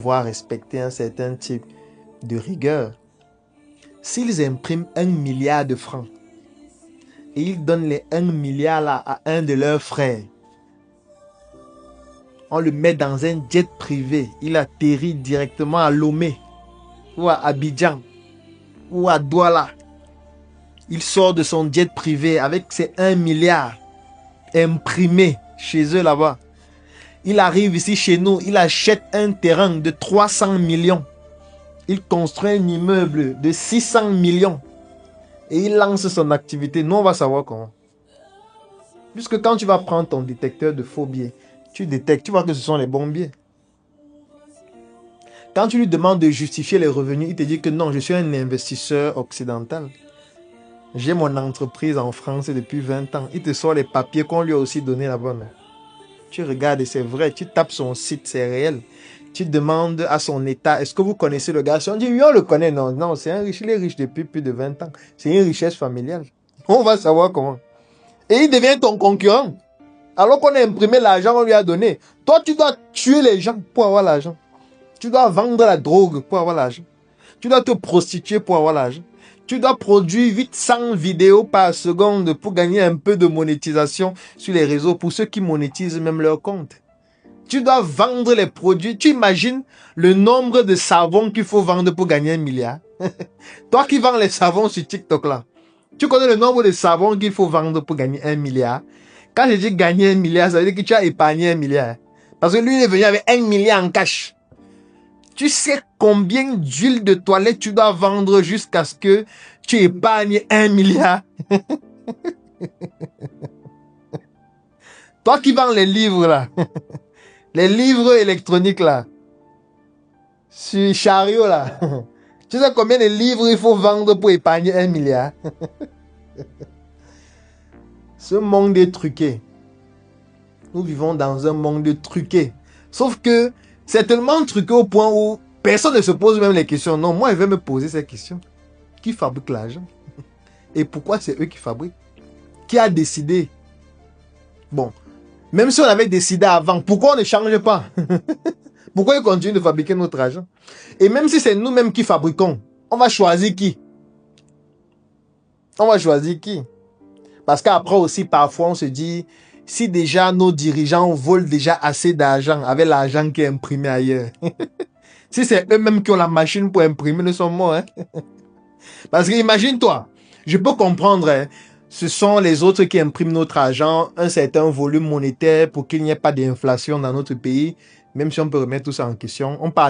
devoir respecter un certain type de rigueur. S'ils impriment 1 milliard de francs et ils donnent les 1 milliard là à un de leurs frères, on le met dans un jet privé, il atterrit directement à Lomé ou à Abidjan ou à Douala. Il sort de son jet privé avec ses 1 milliard imprimés chez eux là-bas. Il arrive ici chez nous, il achète un terrain de 300 millions. Il construit un immeuble de 600 millions. Et il lance son activité. Nous, on va savoir comment. Puisque quand tu vas prendre ton détecteur de faux billets, tu détectes, tu vois que ce sont les bons billets. Quand tu lui demandes de justifier les revenus, il te dit que non, je suis un investisseur occidental. J'ai mon entreprise en France depuis 20 ans. Il te sort les papiers qu'on lui a aussi donnés là-bas. Tu regardes et c'est vrai. Tu tapes son site, c'est réel. Tu demandes à son état, est-ce que vous connaissez le garçon? On dit, oui, on le connaît. Non, non, c'est un riche. Il est riche depuis plus de 20 ans. C'est une richesse familiale. On va savoir comment. Et il devient ton concurrent. Alors qu'on a imprimé l'argent, on lui a donné. Toi, tu dois tuer les gens pour avoir l'argent. Tu dois vendre la drogue pour avoir l'argent. Tu dois te prostituer pour avoir l'argent. Tu dois produire 800 vidéos par seconde pour gagner un peu de monétisation sur les réseaux pour ceux qui monétisent même leur compte. Tu dois vendre les produits. Tu imagines le nombre de savons qu'il faut vendre pour gagner 1 milliard? Toi qui vends les savons sur TikTok là, tu connais le nombre de savons qu'il faut vendre pour gagner 1 milliard? Quand je dis gagner 1 milliard, ça veut dire que tu as épargné 1 milliard. Parce que lui, il est venu avec 1 milliard en cash. Tu sais combien d'huile de toilette tu dois vendre jusqu'à ce que tu épargnes 1 milliard? Toi qui vends les livres là, les livres électroniques là, sur chariot là, tu sais combien de livres il faut vendre pour épargner 1 milliard? Ce monde est truqué. Nous vivons dans un monde truqué. Sauf que c'est tellement truqué au point où personne ne se pose même les questions. Non, moi, je vais me poser ces questions. Qui fabrique l'argent? Et pourquoi c'est eux qui fabriquent? Qui a décidé? Bon, même si on avait décidé avant, pourquoi on ne change pas? Pourquoi ils continuent de fabriquer notre argent? Et même si c'est nous-mêmes qui fabriquons, on va choisir qui? On va choisir qui? Parce qu'après aussi, parfois, on se dit, si déjà nos dirigeants volent déjà assez d'argent avec l'argent qui est imprimé ailleurs, si c'est eux-mêmes qui ont la machine pour imprimer, nous sommes morts. Hein? Parce que imagine-toi, je peux comprendre, hein, ce sont les autres qui impriment notre argent, un certain volume monétaire pour qu'il n'y ait pas d'inflation dans notre pays, même si on peut remettre tout ça en question. On parle